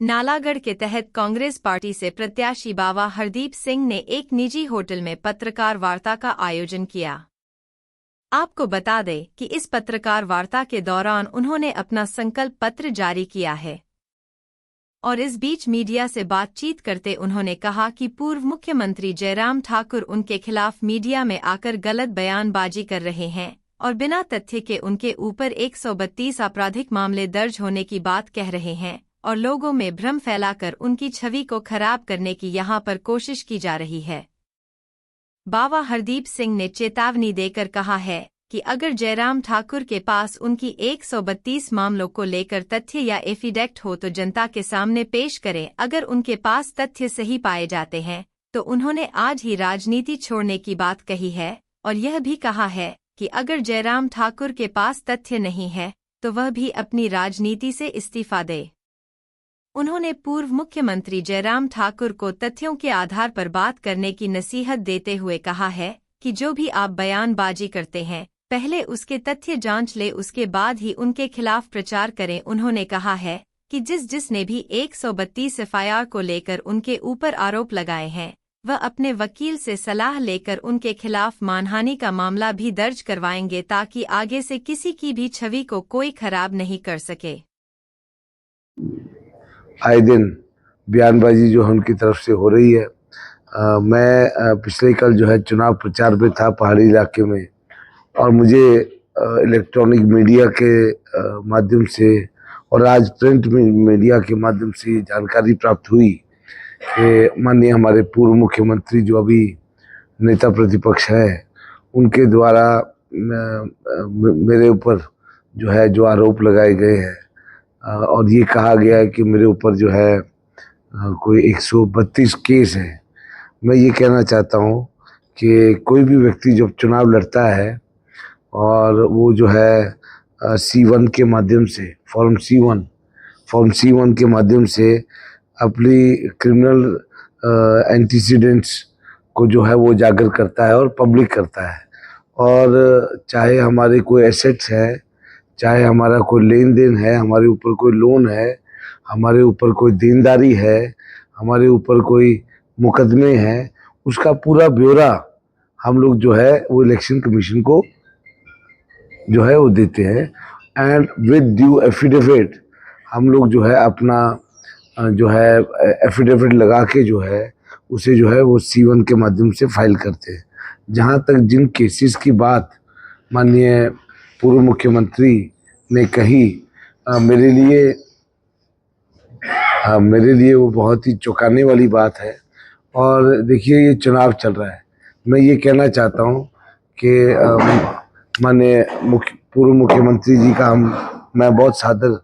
नालागढ़ के तहत कांग्रेस पार्टी से प्रत्याशी बाबा हरदीप सिंह ने एक निजी होटल में पत्रकार वार्ता का आयोजन किया। आपको बता दें कि इस पत्रकार वार्ता के दौरान उन्होंने अपना संकल्प पत्र जारी किया है और इस बीच मीडिया से बातचीत करते उन्होंने कहा कि पूर्व मुख्यमंत्री जयराम ठाकुर उनके खिलाफ मीडिया में आकर गलत बयानबाजी कर रहे हैं और बिना तथ्य के उनके ऊपर 132 आपराधिक मामले दर्ज होने की बात कह रहे हैं और लोगों में भ्रम फैलाकर उनकी छवि को खराब करने की यहां पर कोशिश की जा रही है। बाबा हरदीप सिंह ने चेतावनी देकर कहा है कि अगर जयराम ठाकुर के पास उनकी 132 मामलों को लेकर तथ्य या एफिडेविट हो तो जनता के सामने पेश करें। अगर उनके पास तथ्य सही पाए जाते हैं तो उन्होंने आज ही राजनीति छोड़ने की बात कही है और यह भी कहा है कि अगर जयराम ठाकुर के पास तथ्य नहीं है तो वह भी अपनी राजनीति से इस्तीफा दे। उन्होंने पूर्व मुख्यमंत्री जयराम ठाकुर को तथ्यों के आधार पर बात करने की नसीहत देते हुए कहा है कि जो भी आप बयानबाजी करते हैं पहले उसके तथ्य जांच ले, उसके बाद ही उनके खिलाफ प्रचार करें। उन्होंने कहा है कि जिसने भी 132 एफआईआर को लेकर उनके ऊपर आरोप लगाए हैं वह अपने वकील से सलाह लेकर उनके खिलाफ मानहानि का मामला भी दर्ज करवाएंगे ताकि आगे से किसी की भी छवि को कोई खराब नहीं कर सके। आए दिन बयानबाजी जो है उनकी तरफ से हो रही है। मैं पिछले कल जो है चुनाव प्रचार पे था पहाड़ी इलाके में और मुझे इलेक्ट्रॉनिक मीडिया के माध्यम से और आज प्रिंट मीडिया के माध्यम से जानकारी प्राप्त हुई कि माननीय हमारे पूर्व मुख्यमंत्री जो अभी नेता प्रतिपक्ष है उनके द्वारा मेरे ऊपर जो है जो आरोप लगाए गए हैं और ये कहा गया है कि मेरे ऊपर जो है कोई 132 केस है। मैं ये कहना चाहता हूँ कि कोई भी व्यक्ति जब चुनाव लड़ता है और वो जो है C1 के माध्यम से फॉर्म C1 के माध्यम से अपनी क्रिमिनल एंटीसीडेंट्स को जो है वो उजागर करता है और पब्लिक करता है। और चाहे हमारे कोई एसेट्स है, चाहे हमारा कोई लेन देन है, हमारे ऊपर कोई लोन है, हमारे ऊपर कोई देनदारी है, हमारे ऊपर कोई मुकदमे हैं, उसका पूरा ब्यौरा हम लोग जो है वो इलेक्शन कमीशन को जो है वो देते हैं एंड विद ड्यू एफिडेविट हम लोग जो है अपना जो है एफिडेविट लगा के जो है उसे जो है वो C1 के माध्यम से फाइल करते हैं। जहाँ तक जिन केसेस की बात माननीय पूर्व मुख्यमंत्री ने कही मेरे लिए वो बहुत ही चौंकाने वाली बात है। और देखिए ये चुनाव चल रहा है, मैं ये कहना चाहता हूँ कि माननीय पूर्व मुख्यमंत्री जी का मैं बहुत सादर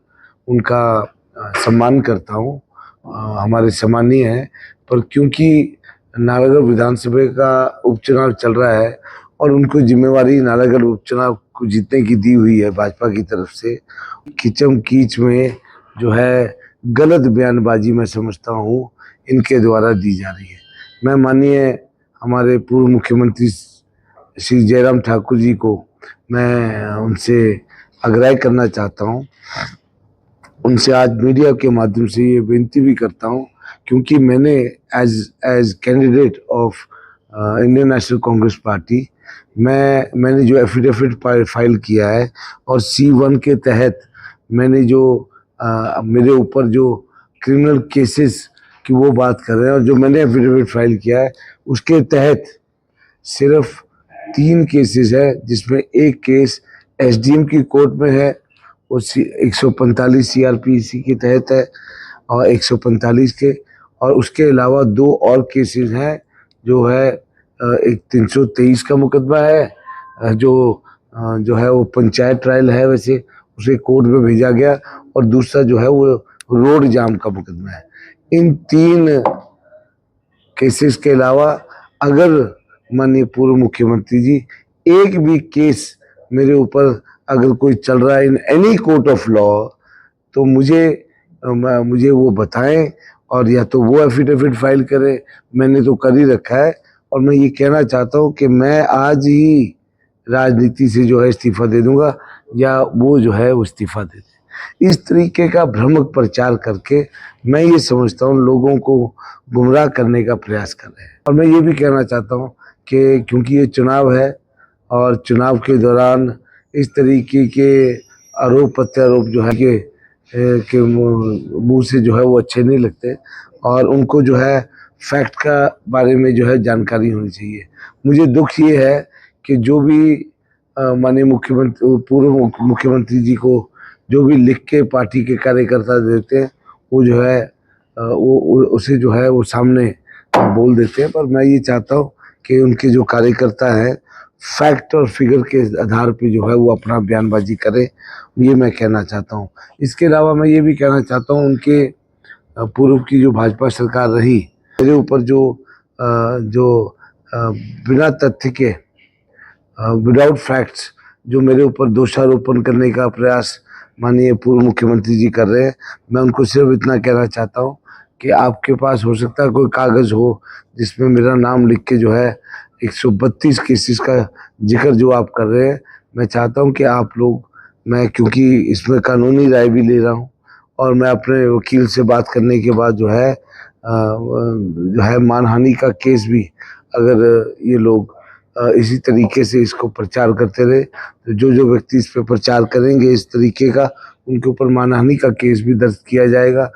उनका सम्मान करता हूँ, हमारे सम्मानीय हैं। पर क्योंकि नालागढ़ विधानसभा का उपचुनाव चल रहा है और उनको जिम्मेवारी नालागढ़ उपचुनाव को जीतने की दी हुई है भाजपा की तरफ से, खिचम कीच में जो है गलत बयानबाजी मैं समझता हूँ इनके द्वारा दी जा रही है। मैं माननीय हमारे पूर्व मुख्यमंत्री श्री जयराम ठाकुर जी को मैं उनसे आग्रह करना चाहता हूँ, उनसे आज मीडिया के माध्यम से ये विनती भी करता हूँ क्योंकि मैंने as candidate of Indian National Congress party मैंने जो एफिडेविट फाइल किया है और C1 के तहत मैंने जो मेरे ऊपर जो क्रिमिनल केसेस की वो बात कर रहे हैं और जो मैंने एफिडेविट फाइल किया है उसके तहत सिर्फ 3 केसेस है जिसमें एक केस SDM की कोर्ट में है, वो 145 CRPC के तहत है और 145 के, और उसके अलावा 2 और केसेस हैं जो है एक 323 का मुकदमा है जो है वो पंचायत ट्रायल है, वैसे उसे कोर्ट में भेजा गया, और दूसरा जो है वो रोड जाम का मुकदमा है। इन 3 केसेस के अलावा अगर माननीय पूर्व मुख्यमंत्री जी एक भी केस मेरे ऊपर अगर कोई चल रहा है in any court of law तो मुझे वो बताएं और या तो वो एफिडेविट फाइल करें, मैंने तो कर ही रखा है। और मैं ये कहना चाहता हूँ कि मैं आज ही राजनीति से जो है इस्तीफा दे दूंगा या वो जो है वो इस्तीफा दे दें। इस तरीके का भ्रामक प्रचार करके मैं ये समझता हूँ लोगों को गुमराह करने का प्रयास कर रहे हैं। और मैं ये भी कहना चाहता हूँ कि क्योंकि ये चुनाव है और चुनाव के दौरान इस तरीके के आरोप प्रत्यारोप जो है कि मुंह से जो है वो अच्छे नहीं लगते और उनको जो है फैक्ट का बारे में जो है जानकारी होनी चाहिए। मुझे दुख ये है कि जो भी माननीय मुख्यमंत्री पूर्व मुख्यमंत्री जी को जो भी लिख के पार्टी के कार्यकर्ता देते हैं वो जो है उसे जो है वो सामने बोल देते हैं। पर मैं ये चाहता हूँ कि उनके जो कार्यकर्ता हैं फैक्ट और फिगर के आधार पे जो है वो अपना बयानबाजी करें, ये मैं कहना चाहता हूँ। इसके अलावा मैं ये भी कहना चाहता हूँ उनके पूर्व की जो भाजपा सरकार रही मेरे ऊपर जो बिना तथ्य के विदाउट फैक्ट्स जो मेरे ऊपर दोषारोपण करने का प्रयास माननीय पूर्व मुख्यमंत्री जी कर रहे हैं, मैं उनको सिर्फ इतना कहना चाहता हूँ कि आपके पास हो सकता है कोई कागज़ हो जिसमें मेरा नाम लिख के जो है 132 केसेस का जिक्र जो आप कर रहे हैं, मैं चाहता हूँ कि आप लोग, मैं क्योंकि इसमें कानूनी राय भी ले रहा हूँ और मैं अपने वकील से बात करने के बाद जो है मानहानि का केस भी अगर ये लोग इसी तरीके से इसको प्रचार करते रहे तो जो व्यक्ति इस पे प्रचार करेंगे इस तरीके का उनके ऊपर मानहानि का केस भी दर्ज किया जाएगा।